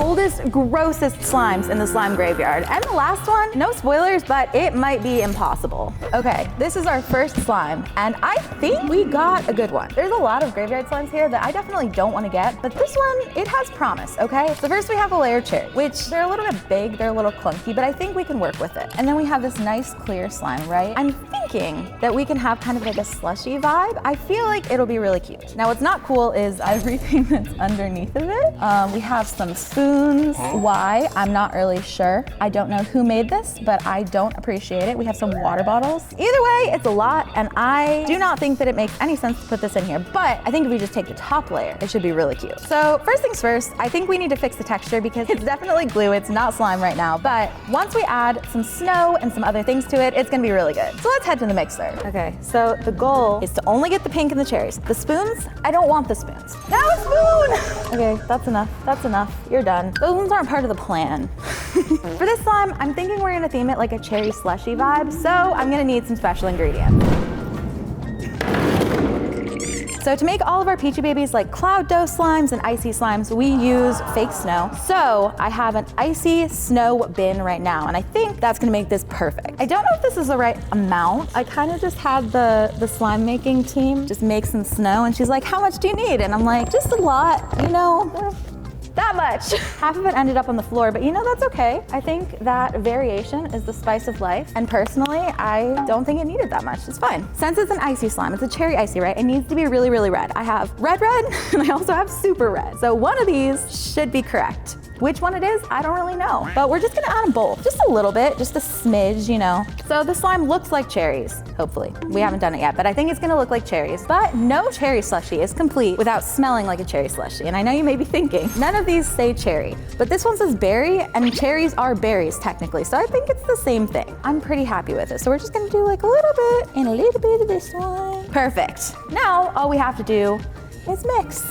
oldest, grossest slimes in the slime graveyard. And the last one, no spoilers, but it might be impossible. Okay, this is our first slime, and I think we got a good one. There's a lot of graveyard slimes here that I definitely don't want to get, but this one, it has promise, okay? So first we have a layer cherry, which they're a little bit big, they're a little clunky, but I think we can work with it. And then we have this nice clear slime, right? I'm thinking that we can have kind of like a slushy vibe. I feel like it'll be really cute. Now what's not cool is everything that's underneath of it. We have some spoons. Why? I'm not really sure. I don't know who made this, but I don't appreciate it. We have some water bottles. Either way, it's a lot, and I do not think that it makes any sense to put this in here, but I think if we just take the top layer, it should be really cute. So first things first, I think we need to fix the texture because it's definitely glue, it's not slime right now, but once we add some snow and some other things to it, it's gonna be really good. So let's head to the mixer. Okay, so the goal is to only get the pink and the cherries. The spoons, I don't want the spoons. No spoon! Okay, that's enough, that's enough. You're done. Those ones aren't part of the plan. For this slime, I'm thinking we're gonna theme it like a cherry slushy vibe, so I'm gonna need some special ingredients. So to make all of our Peachybbies like cloud dough slimes and icy slimes, we use fake snow. So I have an icy snow bin right now, and I think that's gonna make this perfect. I don't know if this is the right amount. I kind of just had the slime making team just make some snow, and she's like, how much do you need? And I'm like, just a lot, you know. That much. Half of it ended up on the floor, but you know, that's okay. I think that variation is the spice of life. And personally, I don't think it needed that much. It's fine. Since it's an icy slime, it's a cherry icy, right? It needs to be really, really red. I have red, and I also have super red. So one of these should be correct. Which one it is, I don't really know. But we're just gonna add them both. Just a little bit, just a smidge, you know. So the slime looks like cherries, hopefully. We haven't done it yet, but I think it's gonna look like cherries. But no cherry slushy is complete without smelling like a cherry slushy. And I know you may be thinking, none of these say cherry, but this one says berry, and cherries are berries technically. So I think it's the same thing. I'm pretty happy with it. So we're just gonna do like a little bit and a little bit of this one. Perfect. Now, all we have to do is mix.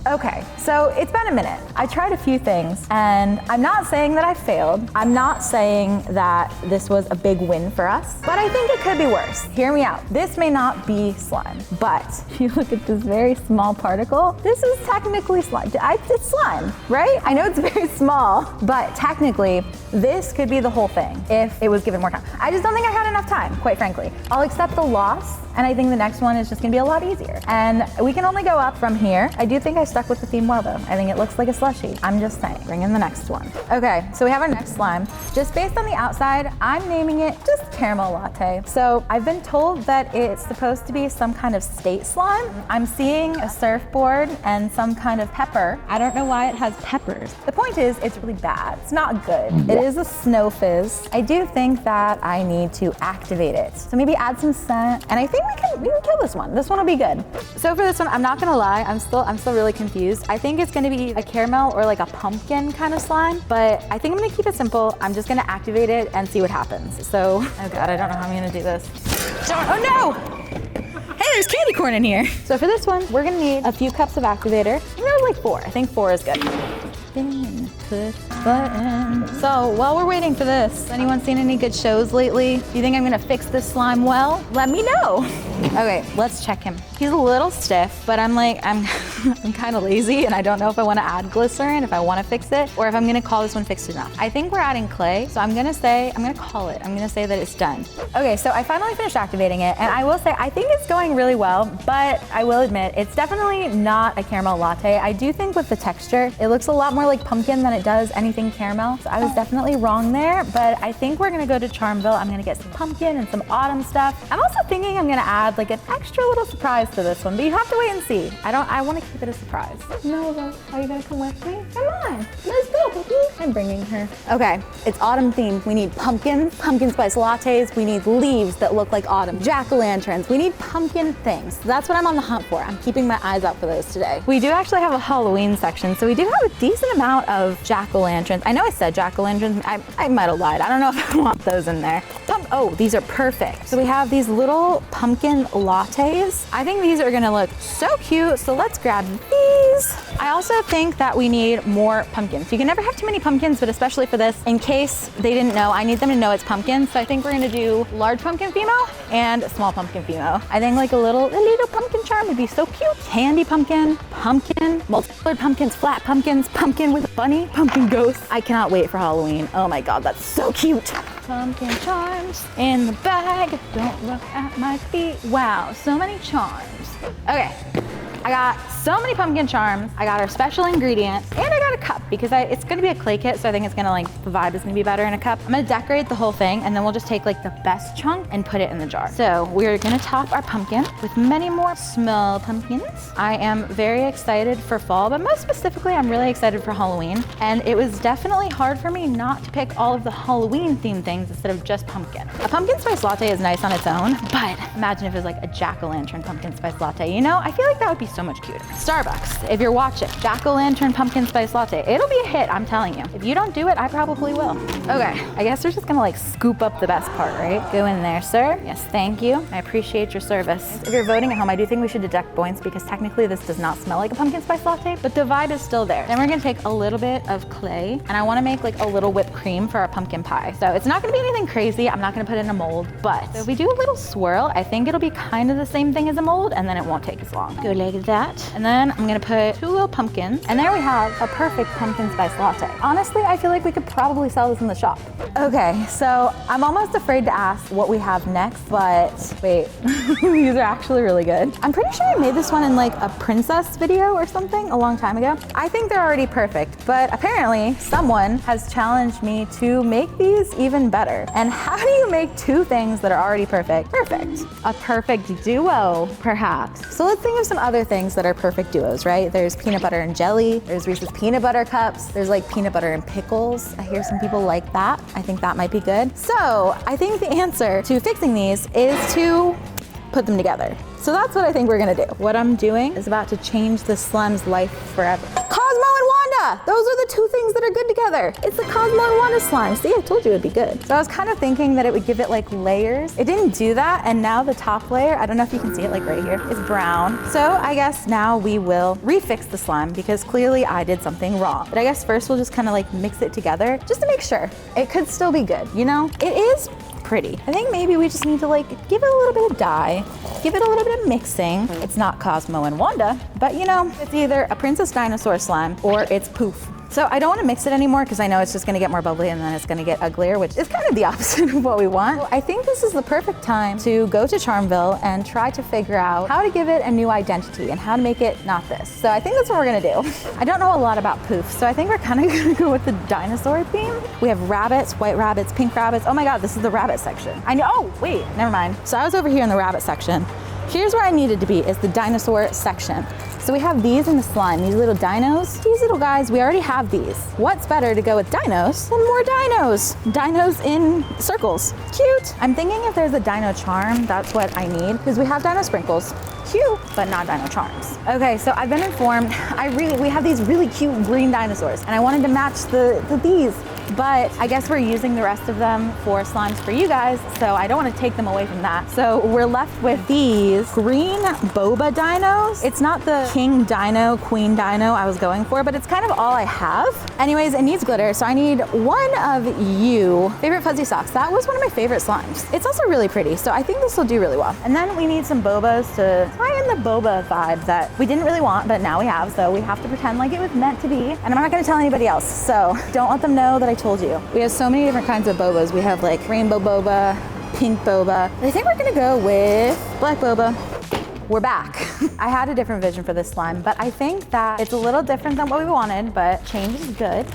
Okay, so it's been a minute. I tried a few things, and I'm not saying that I failed. I'm not saying that this was a big win for us, but I think it could be worse. Hear me out. This may not be slime, but if you look at this very small particle, this is technically slime. It's slime, right? I know it's very small, but technically, this could be the whole thing if it was given more time. I just don't think I had enough time, quite frankly. I'll accept the loss, and I think the next one is just gonna be a lot easier. And we can only go up from here. I do think I stuck with the theme well though. I think it looks like a slushy. I'm just saying, bring in the next one. Okay, so we have our next slime. Just based on the outside, I'm naming it just caramel latte. So I've been told that it's supposed to be some kind of state slime. I'm seeing a surfboard and some kind of pepper. I don't know why it has peppers. The point is, it's really bad. It's not good. It is a snow fizz. I do think that I need to activate it. So maybe add some scent, and I think we can kill this one. This one will be good. So for this one, I'm not gonna lie, I'm still really confused. I think it's gonna be a caramel or like a pumpkin kind of slime, but I think I'm gonna keep it simple. I'm just gonna activate it and see what happens. So, oh God, I don't know how I'm gonna do this. Oh no! Hey, there's candy corn in here. So for this one, we're gonna need a few cups of activator. There's like 4. I think 4 is good. Spin, push button. So while we're waiting for this, anyone seen any good shows lately? Do you think I'm gonna fix this slime well? Let me know. Okay, let's check him. He's a little stiff, but I'm kind of lazy, and I don't know if I want to add glycerin, if I want to fix it, or if I'm gonna call this one fixed enough. I think we're adding clay, so I'm gonna call it. I'm gonna say that it's done. Okay, so I finally finished activating it, and I will say I think it's going really well, but I will admit it's definitely not a caramel latte. I do think with the texture, it looks a lot more like pumpkin than it does anything caramel. So I was definitely wrong there, but I think we're gonna go to Charmville. I'm gonna get some pumpkin and some autumn stuff. I'm also thinking I'm gonna add like an extra little surprise to this one, but you have to wait and see. I want to keep it a surprise. Nova, are you gonna come with me? Come on, let's go, baby. I'm bringing her. Okay, it's autumn themed. We need pumpkins, pumpkin spice lattes. We need leaves that look like autumn, jack-o'-lanterns. We need pumpkin things. That's what I'm on the hunt for. I'm keeping my eyes out for those today. We do actually have a Halloween section, so we do have a decent amount of jack-o'-lanterns. I know I said jack-o'-lanterns. I might have lied. I don't know if I want those in there. Oh, these are perfect. So we have these little pumpkin pumpkin lattes. I think these are gonna look so cute, so let's grab these. I also think that we need more pumpkins. You can never have too many pumpkins, but especially for this, in case they didn't know, I need them to know it's pumpkin. So I think we're gonna do large pumpkin female and small pumpkin female. I think like a little pumpkin charm would be so cute. Candy pumpkin, pumpkin, multicolored pumpkins, flat pumpkins, pumpkin with a bunny, pumpkin ghost. I cannot wait for Halloween. Oh my God, that's so cute. Pumpkin charms in the bag. Don't look at my feet. Wow, so many charms. Okay. I got so many pumpkin charms. I got our special ingredient, and I got a cup because it's gonna be a clay kit, so I think it's gonna like, the vibe is gonna be better in a cup. I'm gonna decorate the whole thing, and then we'll just take like the best chunk and put it in the jar. So we're gonna top our pumpkin with many more small pumpkins. I am very excited for fall, but most specifically, I'm really excited for Halloween. And it was definitely hard for me not to pick all of the Halloween themed things instead of just pumpkin. A pumpkin spice latte is nice on its own, but imagine if it was like a jack-o'-lantern pumpkin spice latte. You know, I feel like that would be so much cuter. Starbucks, if you're watching, jack-o'-lantern pumpkin spice latte. It'll be a hit, I'm telling you. If you don't do it, I probably will. Okay, I guess we're just gonna like scoop up the best part, right? Go in there, sir. Yes, thank you. I appreciate your service. If you're voting at home, I do think we should deduct points because technically this does not smell like a pumpkin spice latte, but the vibe is still there. Then we're gonna take a little bit of clay, and I wanna make like a little whipped cream for our pumpkin pie. So it's not gonna be anything crazy. I'm not gonna put it in a mold, but if we do a little swirl, I think it'll be kind of the same thing as a mold, and then it won't take as long. Go like that. And then I'm gonna put 2 little pumpkins, and there we have a perfect pumpkin spice latte. Honestly, I feel like we could probably sell this in the shop. Okay, so I'm almost afraid to ask what we have next, but wait, these are actually really good. I'm pretty sure I made this one in like a princess video or something a long time ago. I think they're already perfect, but apparently someone has challenged me to make these even better. And how do you make 2 things that are already perfect? Perfect. A perfect duo, perhaps. So let's think of some other things that are perfect duos, right? There's peanut butter and jelly, there's Reese's peanut butter cups, there's like peanut butter and pickles. I hear some people like that. I think that might be good. So I think the answer to fixing these is to put them together. So that's what I think we're gonna do. What I'm doing is about to change the slime's life forever. Cosmo and Wanda! Those are the 2 things that are good together. It's the Cosmo and Wanda slime. See, I told you it'd be good. So I was kind of thinking that it would give it like layers. It didn't do that, and now the top layer, I don't know if you can see it like right here, is brown. So I guess now we will refix the slime because clearly I did something wrong. But I guess first we'll just kind of like mix it together just to make sure. It could still be good, you know? It is pretty. I think maybe we just need to like give it a little bit of dye, give it a little bit of mixing. It's not Cosmo and Wanda, but you know, it's either a princess dinosaur slime or it's poof. So I don't want to mix it anymore because I know it's just going to get more bubbly and then it's going to get uglier, which is kind of the opposite of what we want. So I think this is the perfect time to go to Charmville and try to figure out how to give it a new identity and how to make it not this. So I think that's what we're going to do. I don't know a lot about poof, so I think we're kind of going to go with the dinosaur theme. We have rabbits, white rabbits, pink rabbits. Oh my God, this is the rabbit section. I know, oh wait, never mind. So I was over here in the rabbit section. Here's where I needed to be, is the dinosaur section. So we have these in the slime, these little dinos. These little guys, we already have these. What's better to go with dinos than more dinos? Dinos in circles. Cute. I'm thinking if there's a dino charm, that's what I need, because we have dino sprinkles. Cute, but not dino charms. Okay, so I've been informed, we have these really cute green dinosaurs, and I wanted to match these. But I guess we're using the rest of them for slimes for you guys, so I don't want to take them away from that. So we're left with these green boba dinos. It's not the king dino, queen dino I was going for, but it's kind of all I have. Anyways, it needs glitter, so I need one of you. Favorite fuzzy socks. That was one of my favorite slimes. It's also really pretty, so I think this will do really well. And then we need some bobas to tie in the boba vibe that we didn't really want, but now we have, so we have to pretend like it was meant to be. And I'm not gonna tell anybody else, so don't let them know that I told you. We have so many different kinds of bobas. We have like rainbow boba, pink boba. I think we're gonna go with black boba. We're back. I had a different vision for this slime, but I think that it's a little different than what we wanted, but change is good.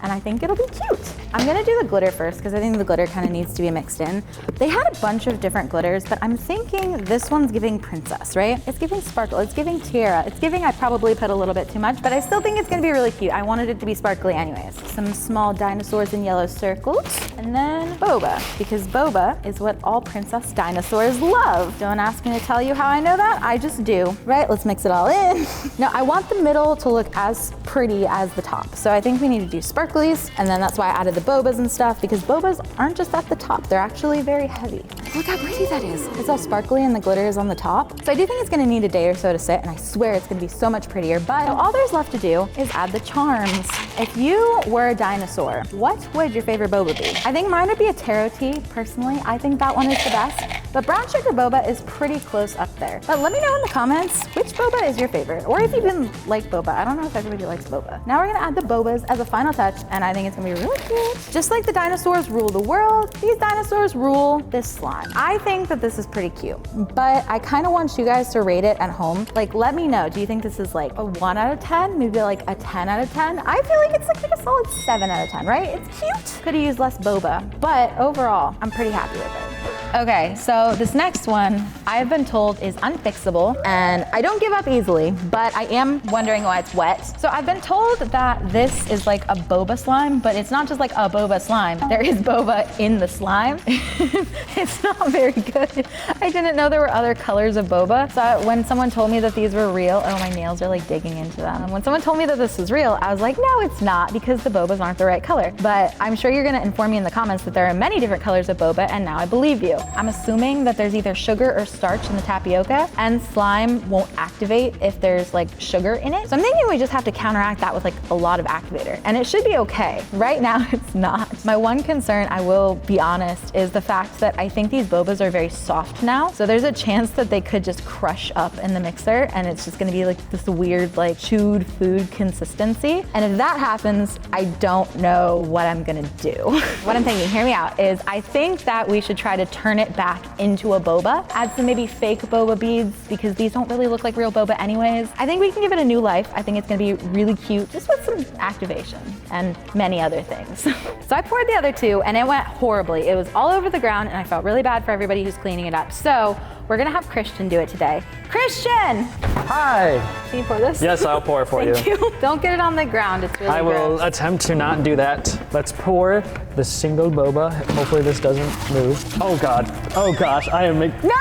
And I think it'll be cute. I'm gonna do the glitter first because I think the glitter kind of needs to be mixed in. They had a bunch of different glitters, but I'm thinking this one's giving princess, right? It's giving sparkle, it's giving tiara. It's giving, I probably put a little bit too much, but I still think it's gonna be really cute. I wanted it to be sparkly anyways. Some small dinosaurs in yellow circles, and then boba, because boba is what all princess dinosaurs love. Don't ask me to tell you how I know that, I just do. Right, let's mix it all in. Now I want the middle to look as pretty as the top. So I think we need to do sparklies, and then that's why I added the bobas and stuff, because bobas aren't just at the top, they're actually very heavy. Look how pretty that is. It's all sparkly and the glitter is on the top. So I do think it's gonna need a day or so to sit, and I swear it's gonna be so much prettier, but all there's left to do is add the charms. If you were a dinosaur, what would your favorite boba be? I think mine would be a taro tea, personally. I think that one is the best, but brown sugar boba is pretty close up there. But let me know in the comments, which boba is your favorite? Or if you even like boba. I don't know if everybody likes boba. Now we're gonna add the bobas as a final touch, and I think it's gonna be really cute. Just like the dinosaurs rule the world, these dinosaurs rule this slime. I think that this is pretty cute, but I kind of want you guys to rate it at home. Like, let me know, do you think this is like a 1 out of 10? Maybe like a 10 out of 10? I feel like it's like a solid 7 out of 10, right? It's cute. Could have used less boba, but overall, I'm pretty happy with it. Okay, so this next one I've been told is unfixable, and I don't give up easily, but I am wondering why it's wet. So I've been told that this is like a boba slime, but it's not just like a boba slime. There is boba in the slime. It's not very good. I didn't know there were other colors of boba. So when someone told me that these were real, oh, my nails are like digging into them. When someone told me that this was real, I was like, no, it's not, because the bobas aren't the right color. But I'm sure you're gonna inform me in the comments that there are many different colors of boba, and now I believe you. I'm assuming that there's either sugar or starch in the tapioca, and slime won't activate if there's like sugar in it. So I'm thinking we just have to counteract that with like a lot of activator, and it should be okay. Right now, it's not. My one concern, I will be honest, is the fact that I think these bobas are very soft now. So there's a chance that they could just crush up in the mixer, and it's just gonna be like this weird, like chewed food consistency. And if that happens, I don't know what I'm gonna do. What I'm thinking, hear me out, is I think that we should try to turn it back into a boba. Add some maybe fake boba beads, because these don't really look like real boba anyways. I think we can give it a new life. I think it's gonna be really cute, just with some activation and many other things. So I poured the other two, and it went horribly. It was all over the ground, and I felt really bad for everybody who's cleaning it up. So we're gonna have Christian do it today. Christian! Hi! Can you pour this? Yes, I'll pour for you. Thank you. Don't get it on the ground, it's really I will gross. attempt to not do that. Let's pour the single boba. Hopefully this doesn't move. Oh God, oh gosh, I am making— No!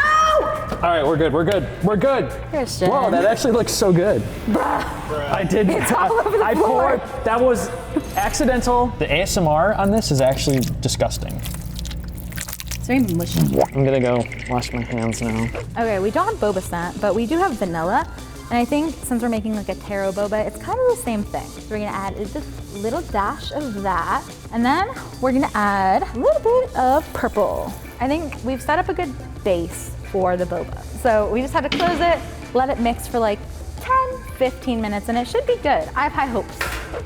All right, we're good, we're good, we're good. Christian. Whoa, that actually looks so good. Bruh. I did, It's all over the I floor. poured, that was accidental. The ASMR on this is actually disgusting. It's very mushy. I'm gonna go wash my hands now. Okay, we don't have boba scent, but we do have vanilla. And I think since we're making like a taro boba, it's kind of the same thing. So we're gonna add just a little dash of that. And then we're gonna add a little bit of purple. I think we've set up a good base for the boba. So we just have to close it, let it mix for like 10, 15 minutes, and it should be good. I have high hopes.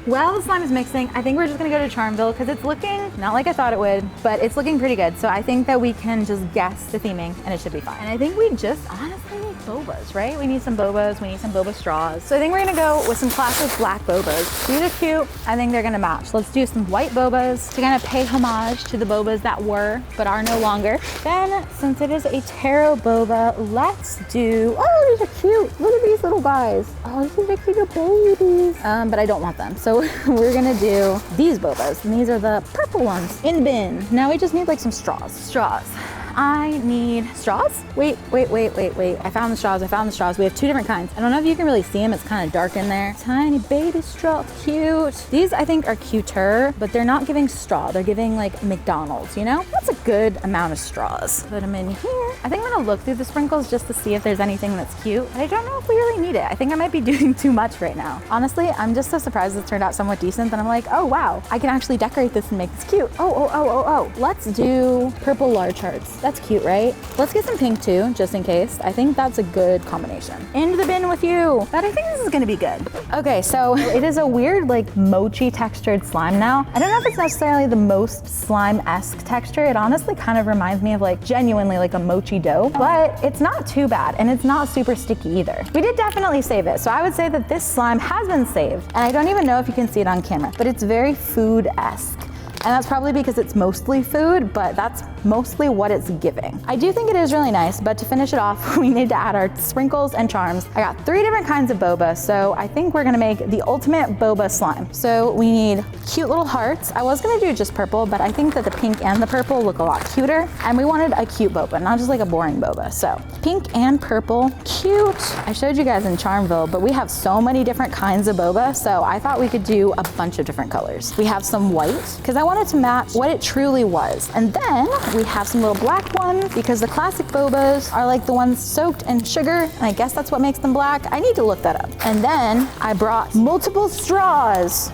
While the slime is mixing, I think we're just gonna go to Charmville, because it's looking not like I thought it would, but it's looking pretty good. So I think that we can just guess the theming and it should be fine. And I think we just honestly need bobas, right? We need some bobas, we need some boba straws. So I think we're gonna go with some classic black bobas. These are cute, I think they're gonna match. Let's do some white bobas to kind of pay homage to the bobas that were, but are no longer. Then, since it is a taro boba, let's do, oh, these are cute. Look at these little guys. Oh, these are cute little babies. But I don't want them. So we're gonna do these bobas, and these are the purple ones in the bin. Now we just need like some straws. Straws. I need straws. Wait. I found the straws. We have two different kinds. I don't know if you can really see them. It's kind of dark in there. Tiny baby straw, cute. These I think are cuter, but they're not giving straw. They're giving like McDonald's, you know? That's a good amount of straws. Put them in here. I think I'm gonna look through the sprinkles just to see if there's anything that's cute. But I don't know if we really need it. I think I might be doing too much right now. Honestly, I'm just so surprised it turned out somewhat decent that I'm like, oh wow, I can actually decorate this and make this cute. Oh. Let's do purple large hearts. That's cute, right? Let's get some pink too, just in case. I think that's a good combination. Into the bin with you. But I think this is gonna be good. Okay, so it is a weird like mochi textured slime now. I don't know if it's necessarily the most slime-esque texture. It honestly kind of reminds me of like genuinely like a mochi dough, but it's not too bad and it's not super sticky either. We did definitely save it. So I would say that this slime has been saved. And I don't even know if you can see it on camera, but it's very food-esque. And that's probably because it's mostly food, but that's mostly what it's giving. I do think it is really nice, but to finish it off, we need to add our sprinkles and charms. I got 3 different kinds of boba, so I think we're gonna make the ultimate boba slime. So we need cute little hearts. I was gonna do just purple, but I think that the pink and the purple look a lot cuter. And we wanted a cute boba, not just like a boring boba. So pink and purple, cute. colors. I showed you guys in Charmville, but we have so many different kinds of boba, so I thought we could do a bunch of different colors. We have some white, because I wanted to match what it truly was. And then we have some little black ones, because the classic bobas are like the ones soaked in sugar, and I guess that's what makes them black. I need to look that up. And then I brought multiple straws.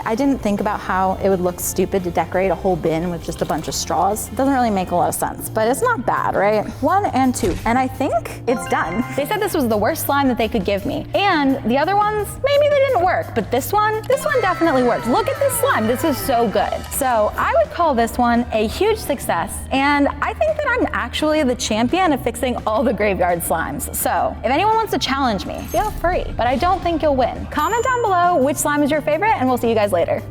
I didn't think about how it would look stupid to decorate a whole bin with just a bunch of straws. It doesn't really make a lot of sense, but it's not bad, right? 1 and 2, and I think it's done. They said this was the worst slime that they could give me. And the other ones, maybe they didn't work, but this one definitely worked. Look at this slime, this is so good. So I would call this one a huge success, and I think that I'm actually the champion of fixing all the graveyard slimes. So if anyone wants to challenge me, feel free, but I don't think you'll win. Comment down below which slime is your favorite, and we'll see you guys later.